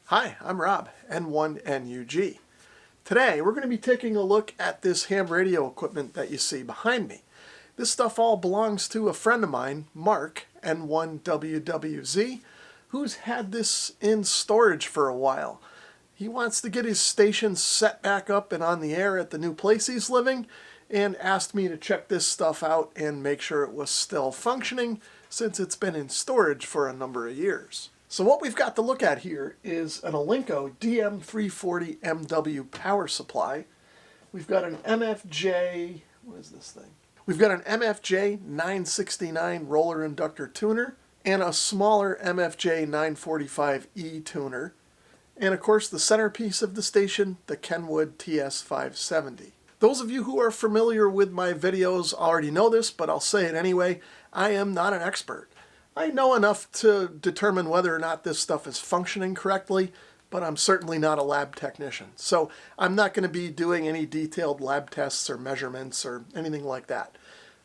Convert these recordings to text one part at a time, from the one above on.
Hi, I'm Rob, N1NUG. Today we're going to be taking a look at this ham radio equipment that you see behind me. This stuff all belongs to a friend of mine, Marc, N1WWZ, who's had this in storage for a while. He wants to get his station set back up and on the air at the new place he's living, and asked me to check this stuff out and make sure it was still functioning since it's been in storage for a number of years. So what we've got to look at here is an Alinco DM-340MW power supply. We've got an MFJ, what is this thing? We've got an MFJ-969 Roller Inductor Tuner and a smaller MFJ-945E Tuner. And of course the centerpiece of the station, the Kenwood TS-570. Those of you who are familiar with my videos already know this, but I'll say it anyway. I am not an expert. I know enough to determine whether or not this stuff is functioning correctly, but I'm certainly not a lab technician. So I'm not going to be doing any detailed lab tests or measurements or anything like that.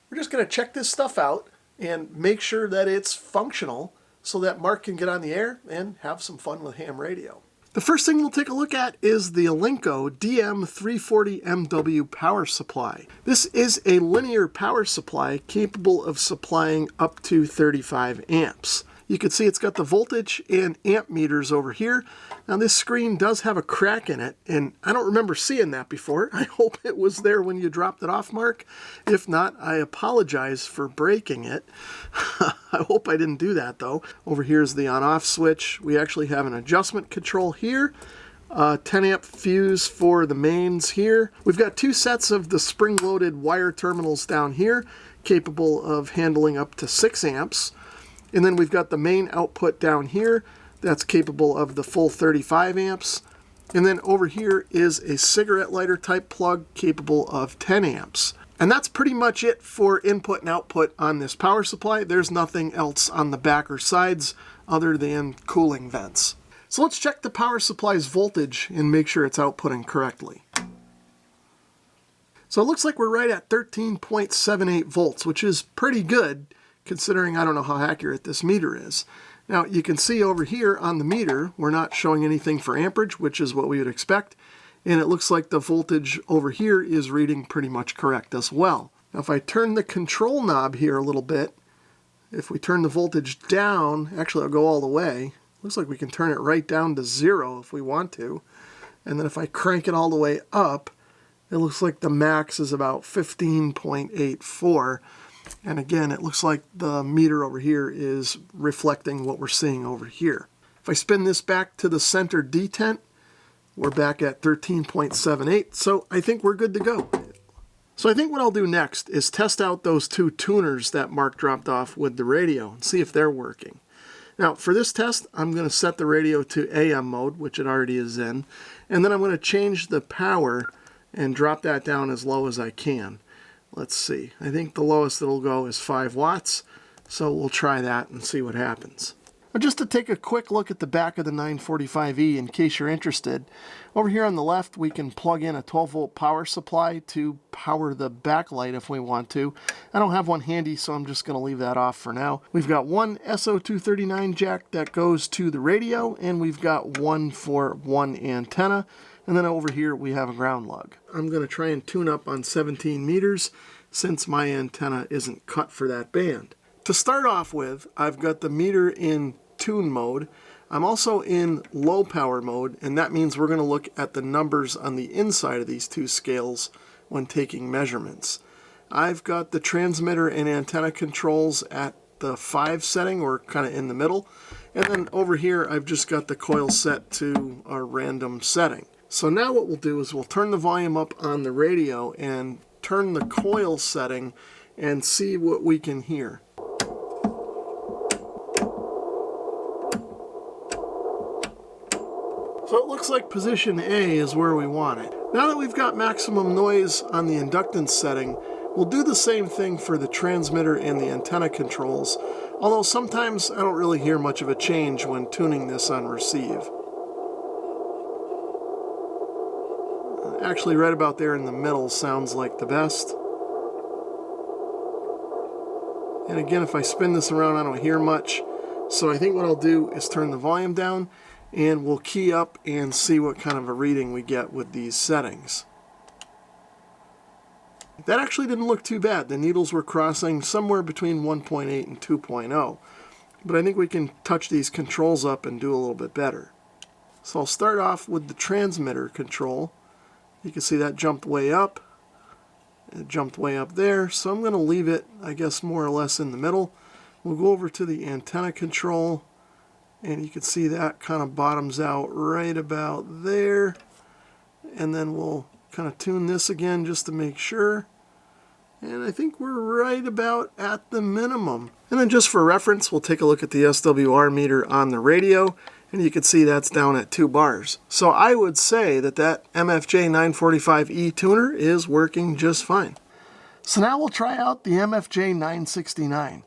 We're just going to check this stuff out and make sure that it's functional so that Marc can get on the air and have some fun with ham radio. The first thing we'll take a look at is the Alinco DM-340MW power supply. This is a linear power supply capable of supplying up to 35 amps. You can see it's got the voltage and amp meters over here. Now this screen does have a crack in it, and I don't remember seeing that before. I hope it was there when you dropped it off, Marc. If not, I apologize for breaking it. I hope I didn't do that though. Over here is the on-off switch. We actually have an adjustment control here. 10 amp fuse for the mains here. We've got two sets of the spring-loaded wire terminals down here, capable of handling up to 6 amps. And then we've got the main output down here that's capable of the full 35 amps. And then over here is a cigarette lighter type plug capable of 10 amps. And that's pretty much it for input and output on this power supply. There's nothing else on the back or sides other than cooling vents. So let's check the power supply's voltage and make sure it's outputting correctly. So it looks like we're right at 13.78 volts, which is pretty good, considering I don't know how accurate this meter is. Now you can see over here on the meter, we're not showing anything for amperage, which is what we would expect. And it looks like the voltage over here is reading pretty much correct as well. Now if I turn the control knob here a little bit, if we turn the voltage down, actually I'll go all the way. Looks like we can turn it right down to 0 if we want to. And then if I crank it all the way up, it looks like the max is about 15.84. And again, it looks like the meter over here is reflecting what we're seeing over here. If I spin this back to the center detent, we're back at 13.78, so I think we're good to go. So I think what I'll do next is test out those two tuners that Marc dropped off with the radio and see if they're working. Now for this test, I'm going to set the radio to AM mode, which it already is in, and then I'm going to change the power and drop that down as low as I can. Let's see, I think the lowest it'll go is 5 watts, so we'll try that and see what happens. Now just to take a quick look at the back of the 945E in case you're interested, over here on the left we can plug in a 12-volt power supply to power the backlight if we want to. I don't have one handy, so I'm just going to leave that off for now. We've got one SO239 jack that goes to the radio, and we've got one for one antenna. And then over here we have a ground lug. I'm going to try and tune up on 17 meters since my antenna isn't cut for that band. To start off with, I've got the meter in tune mode. I'm also in low power mode, and that means we're going to look at the numbers on the inside of these two scales when taking measurements. I've got the transmitter and antenna controls at the 5 setting, or kind of in the middle. And then over here I've just got the coil set to our random setting. So now what we'll do is we'll turn the volume up on the radio and turn the coil setting and see what we can hear. So it looks like position A is where we want it. Now that we've got maximum noise on the inductance setting, we'll do the same thing for the transmitter and the antenna controls, although sometimes I don't really hear much of a change when tuning this on receive. Actually, right about there in the middle sounds like the best. And again, if I spin this around, I don't hear much. So I think what I'll do is turn the volume down and we'll key up and see what kind of a reading we get with these settings. That actually didn't look too bad. The needles were crossing somewhere between 1.8 and 2.0. But I think we can touch these controls up and do a little bit better. So I'll start off with the transmitter control. You can see that jumped way up. It jumped way up there. So I'm going to leave it, I guess, more or less in the middle. We'll go over to the antenna control. And you can see that kind of bottoms out right about there. And then we'll kind of tune this again just to make sure. And I think we're right about at the minimum. And then just for reference, we'll take a look at the SWR meter on the radio, and you can see that's down at 2 bars. So I would say that that MFJ-945E tuner is working just fine. So now we'll try out the MFJ-969.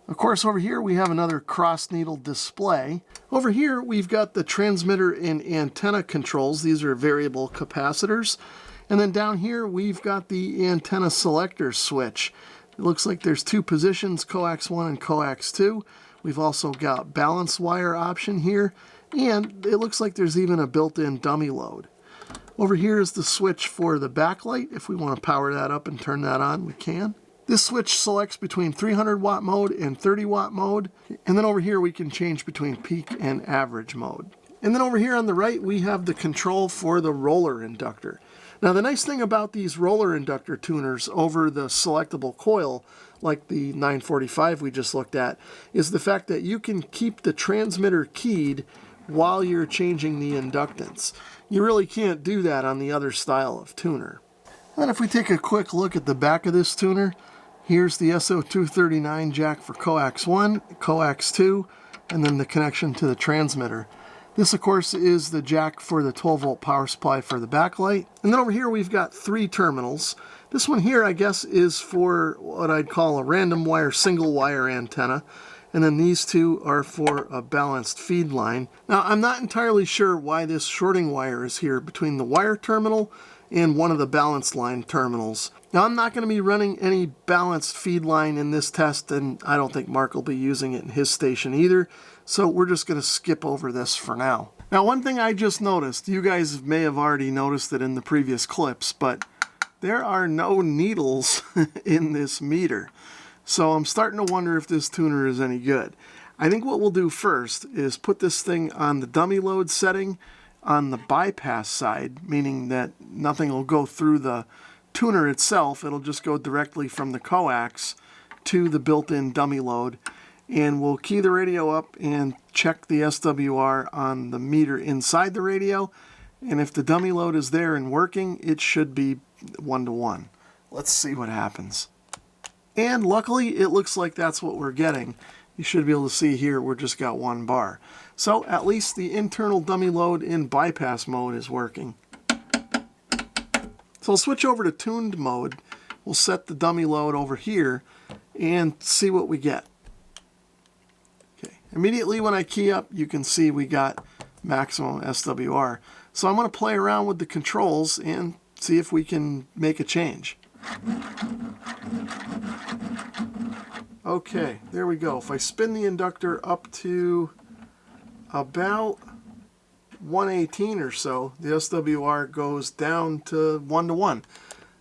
Of course, over here we have another cross needle display. Over here we've got the transmitter and antenna controls. These are variable capacitors. And then down here we've got the antenna selector switch. It looks like there's 2 positions, coax 1 and coax 2. We've also got balance wire option here, and it looks like there's even a built-in dummy load. Over here is the switch for the backlight. If we want to power that up and turn that on, we can. This switch selects between 300 watt mode and 30 watt mode. And then over here we can change between peak and average mode. And then over here on the right we have the control for the roller inductor. Now the nice thing about these roller inductor tuners over the selectable coil, like the 945 we just looked at, is the fact that you can keep the transmitter keyed while you're changing the inductance. You really can't do that on the other style of tuner. And if we take a quick look at the back of this tuner, here's the SO239 jack for coax 1, coax 2, and then the connection to the transmitter. This, of course, is the jack for the 12-volt power supply for the backlight. And then over here we've got 3 terminals. This one here, I guess, is for what I'd call a random wire, single wire antenna. And then these 2 are for a balanced feed line. Now, I'm not entirely sure why this shorting wire is here between the wire terminal and one of the balanced line terminals. Now, I'm not going to be running any balanced feed line in this test, and I don't think Marc will be using it in his station either. So we're just going to skip over this for now. Now, one thing I just noticed, you guys may have already noticed it in the previous clips, but there are no needles in this meter. So I'm starting to wonder if this tuner is any good. I think what we'll do first is put this thing on the dummy load setting on the bypass side, meaning that nothing will go through the tuner itself. It'll just go directly from the coax to the built-in dummy load. And we'll key the radio up and check the SWR on the meter inside the radio. And if the dummy load is there and working, it should be 1-to-1. Let's see what happens. And luckily, it looks like that's what we're getting. You should be able to see here we're just got 1 bar. So at least the internal dummy load in bypass mode is working. So I'll switch over to tuned mode. We'll set the dummy load over here and see what we get. Okay. Immediately when I key up, you can see we got maximum SWR. So I'm going to play around with the controls and see if we can make a change. Okay, there we go. If I spin the inductor up to about 118 or so, the SWR goes down to 1-to-1.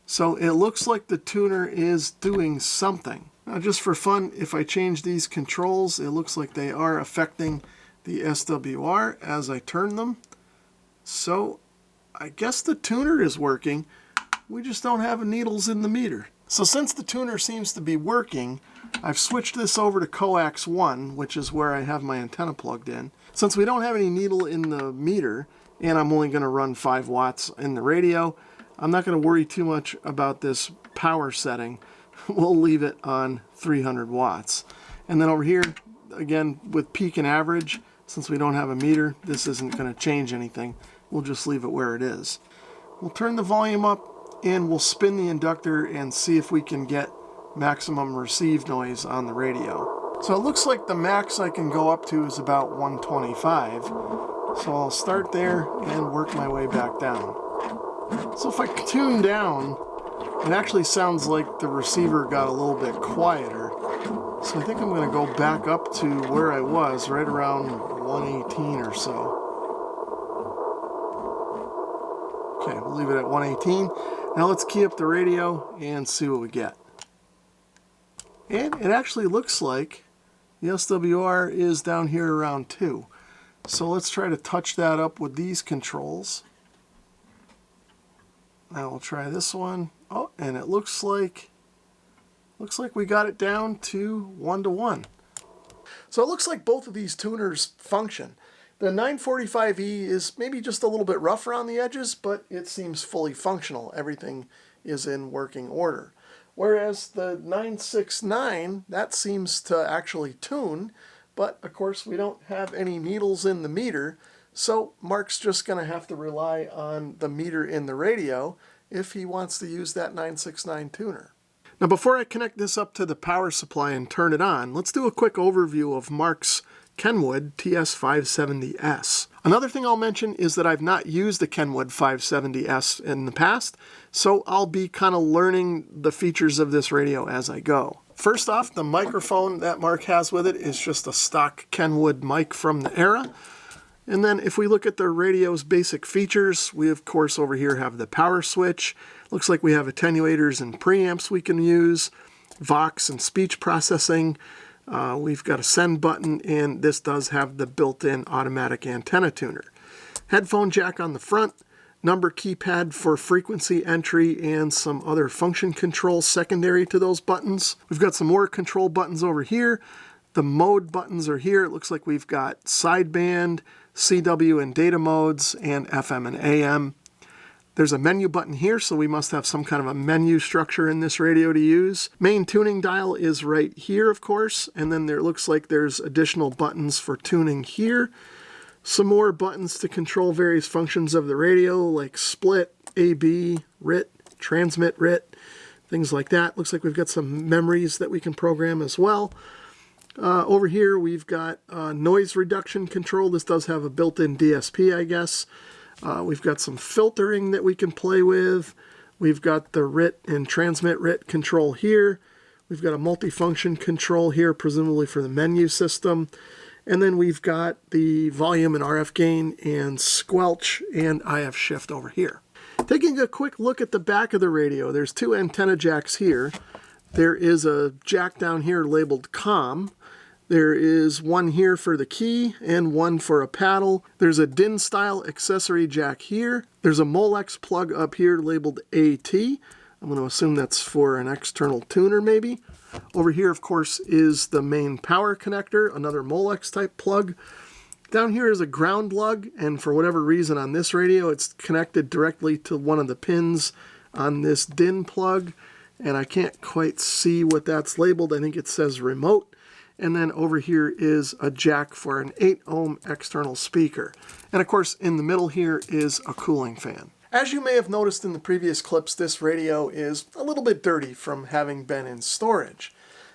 So it looks like the tuner is doing something. Now, just for fun, if I change these controls, it looks like they are affecting the SWR as I turn them. So I guess the tuner is working. We just don't have needles in the meter. So since the tuner seems to be working, I've switched this over to coax 1, which is where I have my antenna plugged in. Since we don't have any needle in the meter, and I'm only going to run 5 watts in the radio, I'm not going to worry too much about this power setting. We'll leave it on 300 watts. And then over here, again, with peak and average, since we don't have a meter, this isn't going to change anything. We'll just leave it where it is. We'll turn the volume up and we'll spin the inductor and see if we can get maximum receive noise on the radio. So it looks like the max I can go up to is about 125. So I'll start there and work my way back down. So if I tune down, it actually sounds like the receiver got a little bit quieter. So I think I'm going to go back up to where I was, right around 118 or so. Okay, we'll leave it at 118. Now let's key up the radio and see what we get. And it actually looks like the SWR is down here around 2. So let's try to touch that up with these controls. Now we'll try this one. Oh, and it looks like we got it down to 1 to 1. So it looks like both of these tuners function. The 945E is maybe just a little bit rough around the edges, but it seems fully functional. Everything is in working order. Whereas the 969, that seems to actually tune, but of course we don't have any needles in the meter, so Marc's just going to have to rely on the meter in the radio if he wants to use that 969 tuner. Now before I connect this up to the power supply and turn it on, let's do a quick overview of Marc's Kenwood TS-570s. Another thing I'll mention is that I've not used the Kenwood 570s in the past, so I'll be kind of learning the features of this radio as I go. First off, the microphone that Marc has with it is just a stock Kenwood mic from the era. And then if we look at the radio's basic features, we of course over here have the power switch. Looks like we have attenuators and preamps we can use, Vox and speech processing. We've got a send button, and this does have the built-in automatic antenna tuner. Headphone jack on the front, number keypad for frequency entry, and some other function controls secondary to those buttons. We've got some more control buttons over here. The mode buttons are here. It looks like we've got sideband, CW and data modes, and FM and AM. There's a menu button here, so we must have some kind of a menu structure in this radio to use. Main tuning dial is right here, of course, and then there looks like there's additional buttons for tuning here. Some more buttons to control various functions of the radio, like split, AB, RIT, transmit RIT, things like that. Looks like we've got some memories that we can program as well. Over here we've got noise reduction control. This does have a built-in DSP, I guess. We've got some filtering that we can play with. We've got the RIT and transmit RIT control here. We've got a multifunction control here, presumably for the menu system. And then we've got the volume and RF gain and squelch and IF shift over here. Taking a quick look at the back of the radio, there's two antenna jacks here. There is a jack down here labeled COM. There is one here for the key and one for a paddle. There's a DIN style accessory jack here. There's a Molex plug up here labeled AT. I'm going to assume that's for an external tuner maybe. Over here, of course, is the main power connector, another Molex type plug. Down here is a ground lug, and for whatever reason on this radio, it's connected directly to one of the pins on this DIN plug, and I can't quite see what that's labeled. I think it says remote. And then over here is a jack for an 8 ohm external speaker. And of course, in the middle here is a cooling fan. As you may have noticed in the previous clips, this radio is a little bit dirty from having been in storage.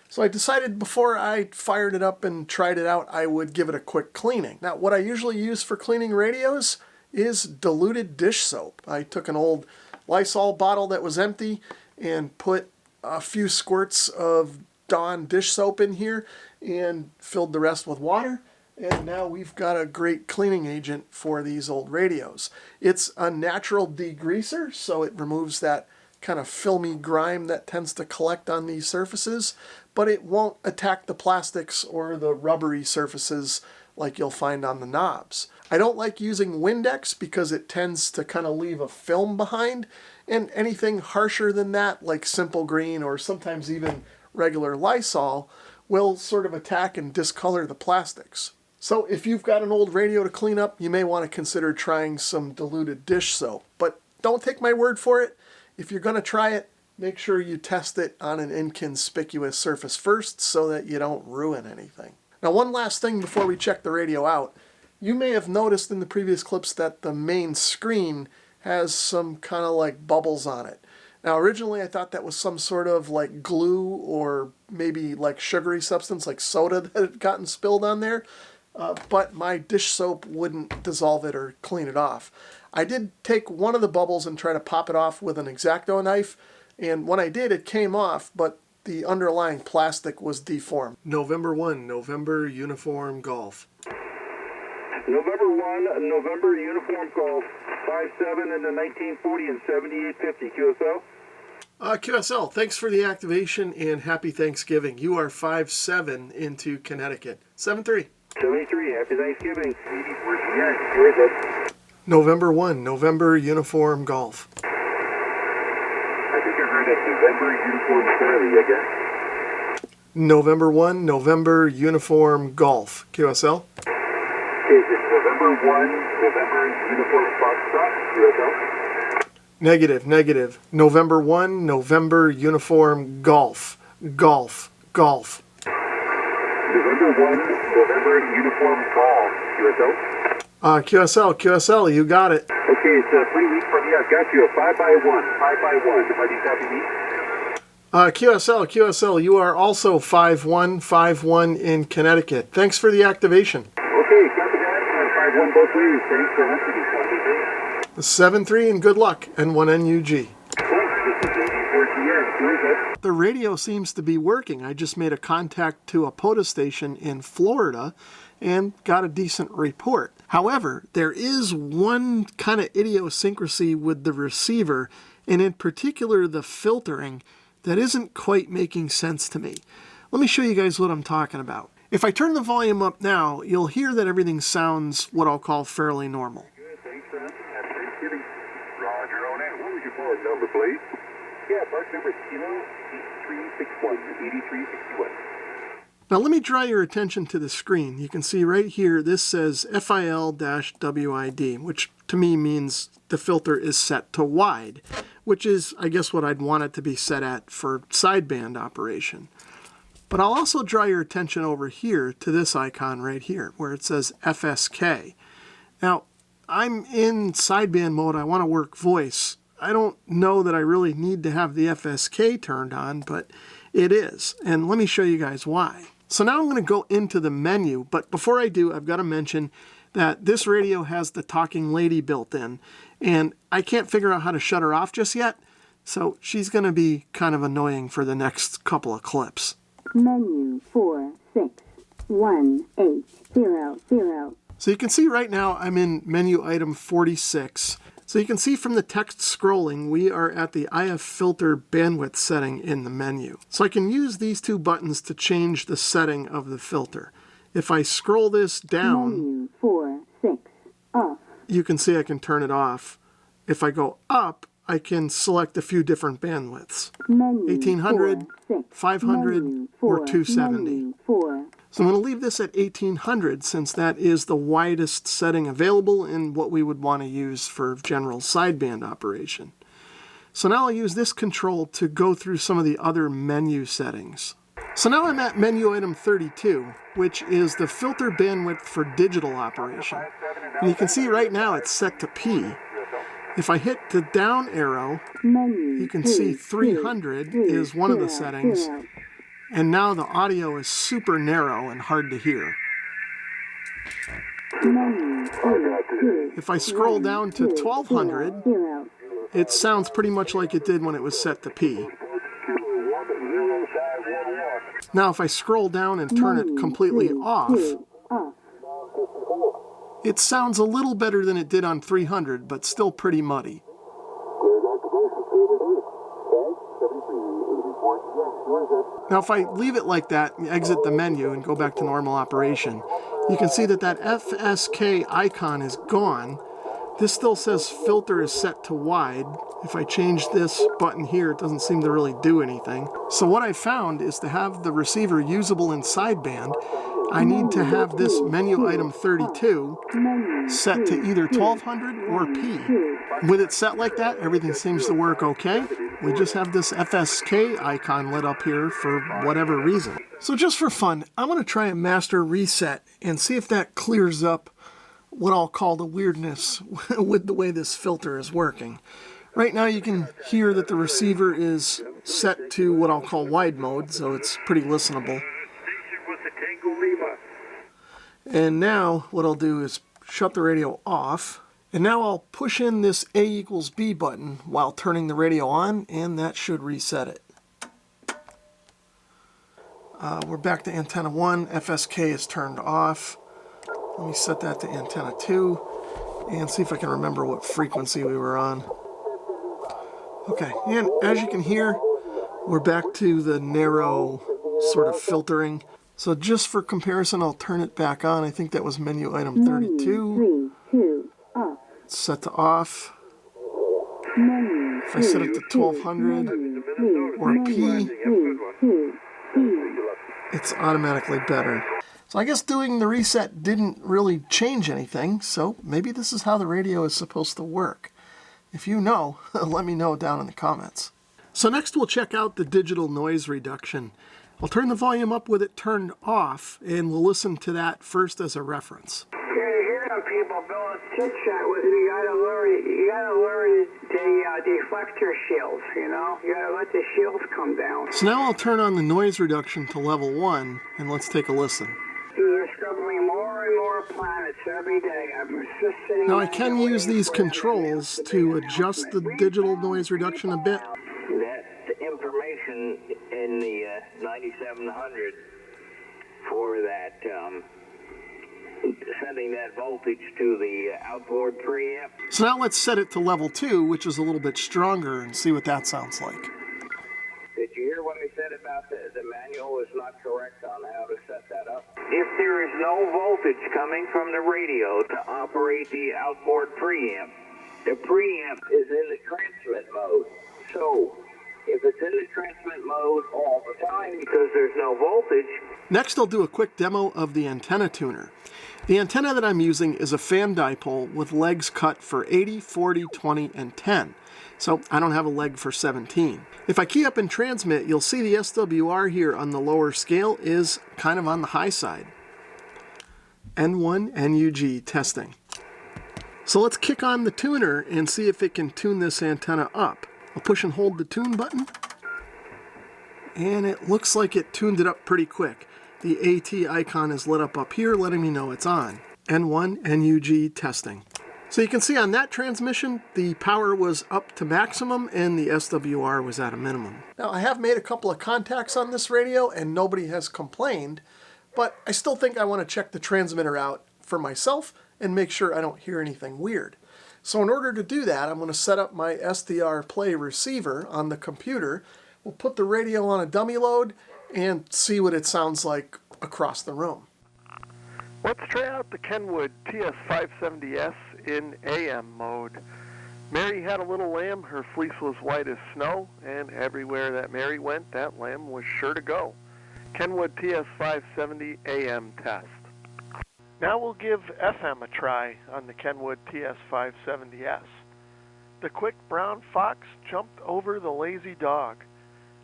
So I decided before I fired it up and tried it out, I would give it a quick cleaning. Now, what I usually use for cleaning radios is diluted dish soap. I took an old Lysol bottle that was empty and put a few squirts of Dawn dish soap in here and filled the rest with water, and now we've got a great cleaning agent for these old radios. It's a natural degreaser, so it removes that kind of filmy grime that tends to collect on these surfaces, but it won't attack the plastics or the rubbery surfaces like you'll find on the knobs. I don't like using Windex because it tends to kind of leave a film behind, and anything harsher than that, like Simple Green or sometimes even regular Lysol, will sort of attack and discolor the plastics. So if you've got an old radio to clean up, you may want to consider trying some diluted dish soap. But don't take my word for it. If you're going to try it, make sure you test it on an inconspicuous surface first so that you don't ruin anything. Now, one last thing before we check the radio out. You may have noticed in the previous clips that the main screen has some kind of like bubbles on it. Now, originally I thought that was some sort of like glue or maybe like sugary substance like soda that had gotten spilled on there, but my dish soap wouldn't dissolve it or clean it off. I did take one of the bubbles and try to pop it off with an X-Acto knife, and when I did, it came off, but the underlying plastic was deformed. November 1, November Uniform Golf. November 1, November Uniform Golf, 57 into 1940 and 7850, QSL. QSL, thanks for the activation and happy Thanksgiving. You are 5-7 into Connecticut. 7-3. 73, happy Thanksgiving. 84, yeah, where is it? November 1, November Uniform Golf. I think I heard it, November Uniform Charlie, I guess. November 1, November Uniform Golf. QSL. Is it November 1, November Uniform Foxtrot, QSL? Negative. November 1, November Uniform Golf. Golf. November 1, November Uniform Golf, QSL? QSL, you got it. Okay, it's pretty weak from you. I've got you a 5x1. Are you copy me? QSL, you are also 5-1 in Connecticut. Thanks for the activation. Okay, copy that. 5-1 both ways. Thanks for listening. 7-3 and good luck, N1NUG. Thanks. The radio seems to be working. I just made a contact to a POTA station in Florida and got a decent report. However, there is one kind of idiosyncrasy with the receiver, and in particular the filtering, that isn't quite making sense to me. Let me show you guys what I'm talking about. If I turn the volume up now, you'll hear that everything sounds what I'll call fairly normal. Roger on that. What was your phone number, please? Yeah, part number 8361. Now let me draw your attention to the screen. You can see right here, this says FIL-WID, which to me means the filter is set to wide, which is, I guess, what I'd want it to be set at for sideband operation. But I'll also draw your attention over here to this icon right here, where it says FSK. Now, I'm in sideband mode. I want to work voice. I don't know that I really need to have the FSK turned on, but it is. And let me show you guys why. So now I'm going to go into the menu, but before I do, I've got to mention that this radio has the talking lady built in, and I can't figure out how to shut her off just yet, so she's going to be kind of annoying for the next couple of clips. Menu 461800. So you can see right now I'm in menu item 46. So you can see from the text scrolling, we are at the IF filter bandwidth setting in the menu. So I can use these two buttons to change the setting of the filter. If I scroll this down, Menu 46 off. You can see I can turn it off. If I go up, I can select a few different bandwidths. Menu 1800, 500, Menu or 4, 270. Menu 4. So I'm going to leave this at 1800 since that is the widest setting available and what we would want to use for general sideband operation. So now I'll use this control to go through some of the other menu settings. So now I'm at menu item 32, which is the filter bandwidth for digital operation. And you can see right now it's set to P. If I hit the down arrow, Menu you can see 300 is one of the settings. And now the audio is super narrow and hard to hear. If I scroll down to 1200, it sounds pretty much like it did when it was set to P. Now if I scroll down and turn it completely off, it sounds a little better than it did on 300, but still pretty muddy. Now if I leave it like that, exit the menu and go back to normal operation, you can see that that FSK icon is gone. This still says filter is set to wide. If I change this button here, it doesn't seem to really do anything. So what I found is to have the receiver usable in sideband, I need to have this menu item 32 set to either 1200 or P. With it set like that, everything seems to work okay. We just have this FSK icon lit up here for whatever reason. So just for fun, I'm going to try a master reset and see if that clears up what I'll call the weirdness with the way this filter is working. Right now you can hear that the receiver is set to what I'll call wide mode, so it's pretty listenable. And now what I'll do is shut the radio off. And now I'll push in this A equals B button while turning the radio on, and that should reset it. We're back to antenna 1. FSK is turned off. Let me set that to antenna 2 and see if I can remember what frequency we were on. Okay, and as you can hear, we're back to the narrow sort of filtering. So just for comparison, I'll turn it back on. I think that was menu item 32. 2 off. Set to off. Menu If I set it to 1200 or a P, it's automatically better. So I guess doing the reset didn't really change anything, so maybe this is how the radio is supposed to work. If you know, let me know down in the comments. So next we'll check out the digital noise reduction. I'll turn the volume up with it turned off, and we'll listen to that first as a reference. Hear them people going chit chat with you. You gotta learn the deflector shields. You know, you gotta let the shields come down. So now I'll turn on the noise reduction to level 1, and let's take a listen. You're discovering more and more planets every day. I'm just sitting. Now I can use these controls to adjust the digital noise reduction a bit. That information in the 9700 for that, sending that voltage to the outboard preamp. So now let's set it to level 2, which is a little bit stronger, and see what that sounds like. Did you hear what I said about the manual is not correct on how to set that up? If there is no voltage coming from the radio to operate the outboard preamp, the preamp is in the transmit mode. So if it's in the transmit mode all the time because there's no voltage. Next I'll do a quick demo of the antenna tuner. The antenna that I'm using is a fan dipole with legs cut for 80, 40, 20, and 10. So I don't have a leg for 17. If I key up and transmit, you'll see the SWR here on the lower scale is kind of on the high side. N1 NUG testing. So let's kick on the tuner and see if it can tune this antenna up. I'll push and hold the tune button, and it looks like it tuned it up pretty quick. The AT icon is lit up here, letting me know it's on. N1 NUG testing. So you can see on that transmission, the power was up to maximum and the SWR was at a minimum. Now I have made a couple of contacts on this radio and nobody has complained, but I still think I want to check the transmitter out for myself and make sure I don't hear anything weird. So in order to do that, I'm going to set up my SDR Play receiver on the computer. We'll put the radio on a dummy load and see what it sounds like across the room. Let's try out the Kenwood TS-570s in AM mode. Mary had a little lamb, her fleece was white as snow, and everywhere that Mary went, that lamb was sure to go. Kenwood TS-570 AM test. Now we'll give FM a try on the Kenwood TS-570s. The quick brown fox jumped over the lazy dog.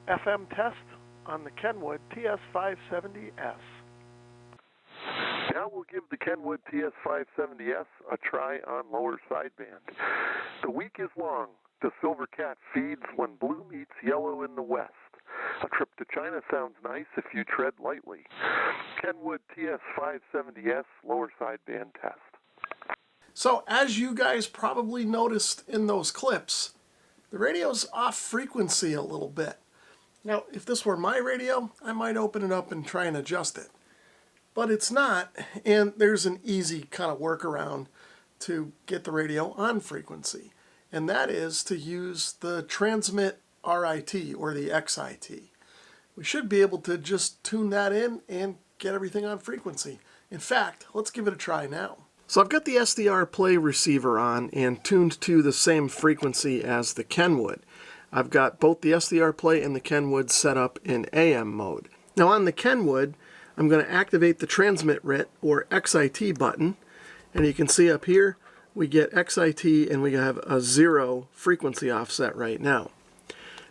FM test on the Kenwood TS-570s. Now we'll give the Kenwood TS-570s a try on lower sideband. The week is long. The silver cat feeds when blue meets yellow in the west. A trip to China sounds nice if you tread lightly. Kenwood TS-570s lower sideband test. So as you guys probably noticed in those clips, the radio's off frequency a little bit. Now, if this were my radio, I might open it up and try and adjust it. But it's not, and there's an easy kind of workaround to get the radio on frequency, and that is to use the transmit RIT or the XIT. We should be able to just tune that in and get everything on frequency. In fact, let's give it a try now. So I've got the SDR Play receiver on and tuned to the same frequency as the Kenwood. I've got both the SDR Play and the Kenwood set up in AM mode. Now on the Kenwood, I'm going to activate the transmit RIT or XIT button, and you can see up here we get XIT and we have a 0 frequency offset right now.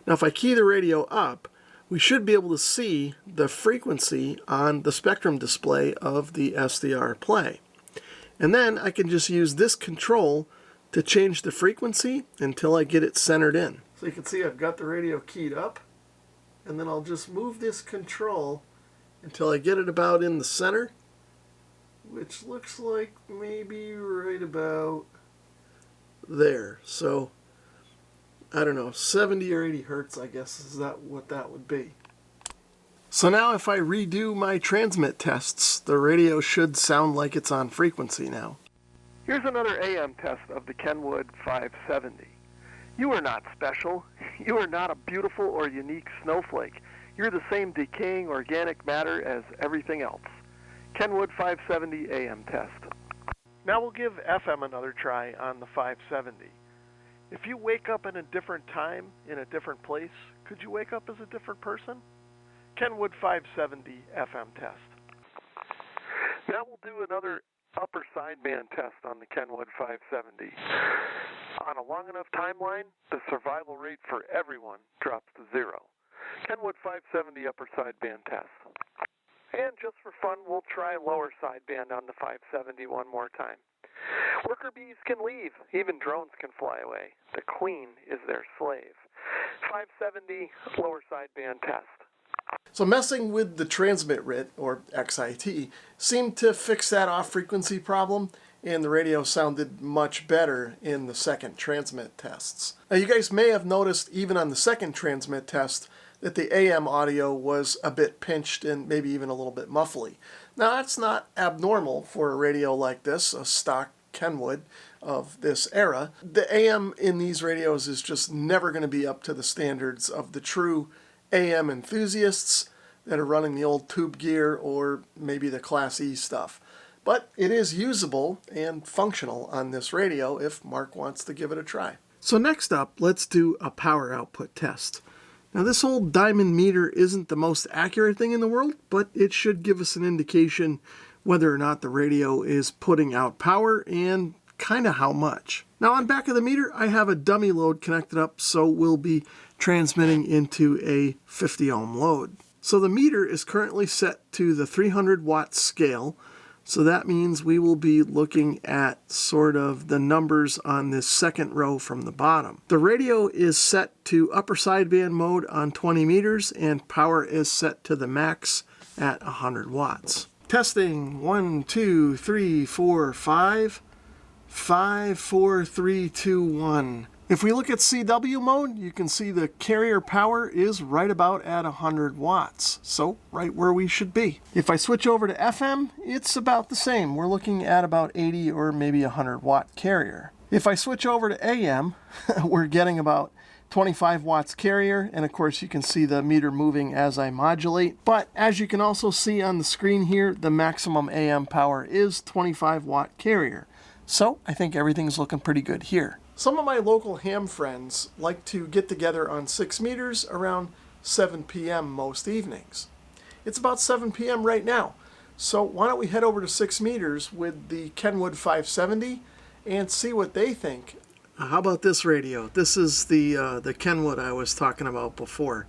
Now if I key the radio up, we should be able to see the frequency on the spectrum display of the SDR Play. And then I can just use this control to change the frequency until I get it centered in. So you can see I've got the radio keyed up, and then I'll just move this control until I get it about in the center, which looks like maybe right about there. So I don't know, 70 or 80 hertz, I guess, is that what that would be. So now if I redo my transmit tests, the radio should sound like it's on frequency now. Here's another AM test of the Kenwood 570. You are not special. You are not a beautiful or unique snowflake. You're the same decaying organic matter as everything else. Kenwood 570 AM test. Now we'll give FM another try on the 570. If you wake up in a different time, in a different place, could you wake up as a different person? Kenwood 570 FM test. Now we'll do another upper sideband test on the Kenwood 570. On a long enough timeline, the survival rate for everyone drops to 0. Kenwood 570 upper sideband test. And just for fun, we'll try lower sideband on the 570 one more time. Worker bees can leave. Even drones can fly away. The queen is their slave. 570 lower sideband test. So messing with the transmit RIT, or XIT, seemed to fix that off-frequency problem, and the radio sounded much better in the second transmit tests. Now you guys may have noticed, even on the second transmit test, that the AM audio was a bit pinched and maybe even a little bit muffly. Now that's not abnormal for a radio like this, a stock Kenwood of this era. The AM in these radios is just never going to be up to the standards of the true AM enthusiasts that are running the old tube gear or maybe the Class E stuff. But it is usable and functional on this radio if Mark wants to give it a try. So next up, let's do a power output test. Now this old diamond meter isn't the most accurate thing in the world, but it should give us an indication whether or not the radio is putting out power and kind of how much. Now on back of the meter, I have a dummy load connected up, so we'll be transmitting into a 50 ohm load. So the meter is currently set to the 300 watt scale, so that means we will be looking at sort of the numbers on this second row from the bottom. The radio is set to upper sideband mode on 20 meters and power is set to the max at 100 watts. Testing 1, 2, 3, 4, 5, 5, 4, 3, 2, 1. If we look at CW mode, you can see the carrier power is right about at 100 watts, so right where we should be. If I switch over to FM, it's about the same. We're looking at about 80 or maybe 100 watt carrier. If I switch over to AM, we're getting about 25 watts carrier, and of course you can see the meter moving as I modulate. But as you can also see on the screen here, the maximum AM power is 25 watt carrier. So I think everything's looking pretty good here. Some of my local ham friends like to get together on 6 meters around 7 p.m. most evenings. It's about 7 p.m. right now, so why don't we head over to 6 meters with the Kenwood 570 and see what they think. How about this radio? This is the Kenwood I was talking about before.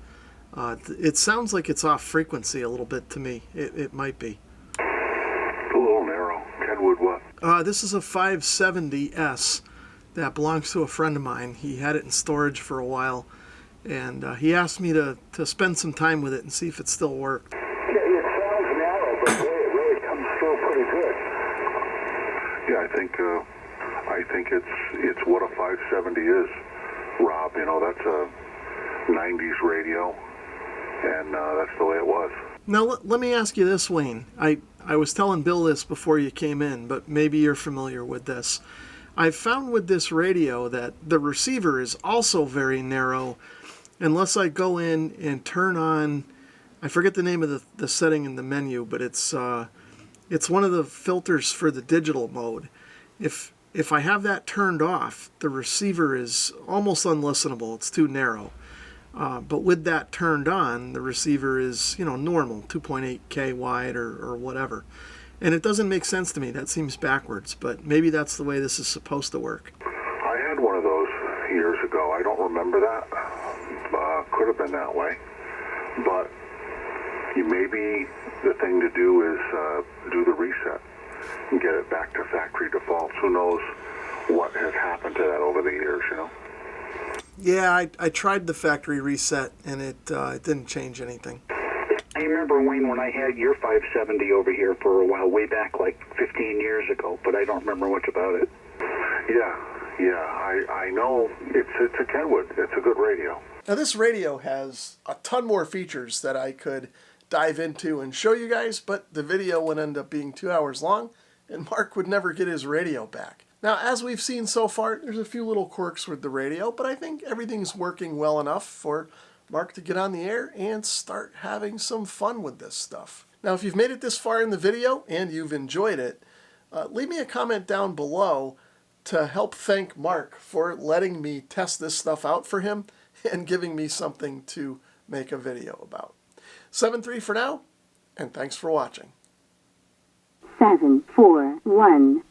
It sounds like it's off frequency a little bit to me. It might be. A little narrow. Kenwood what? This is a 570S. That belongs to a friend of mine. He had it in storage for a while, and he asked me to spend some time with it and see if it still worked. Yeah, it sounds narrow, but it really comes through pretty good. Yeah, I think it's what a 570 is, Rob. You know, that's a 90s radio, and that's the way it was. Now let me ask you this, Wayne. I was telling Bill this before you came in, but maybe you're familiar with this. I've found with this radio that the receiver is also very narrow unless I go in and turn on, I forget the name of the setting in the menu, but it's one of the filters for the digital mode. If I have that turned off, the receiver is almost unlistenable. It's too narrow. But with that turned on, the receiver is, normal, 2.8K wide or whatever. And it doesn't make sense to me. That seems backwards, but maybe that's the way this is supposed to work. I had one of those years ago. I don't remember that. Could have been that way. But maybe the thing to do is do the reset and get it back to factory defaults. Who knows what has happened to that over the years, Yeah, I tried the factory reset, and it didn't change anything. I remember, Wayne, when I had your 570 over here for a while, way back like 15 years ago, but I don't remember much about it. Yeah, I know it's a Kenwood. It's a good radio. Now this radio has a ton more features that I could dive into and show you guys, but the video would end up being 2 hours long, and Marc would never get his radio back. Now, as we've seen so far, there's a few little quirks with the radio, but I think everything's working well enough for Marc to get on the air and start having some fun with this stuff. Now, if you've made it this far in the video and you've enjoyed it, leave me a comment down below to help thank Marc for letting me test this stuff out for him and giving me something to make a video about. 7-3 for now, and thanks for watching. 7-4-1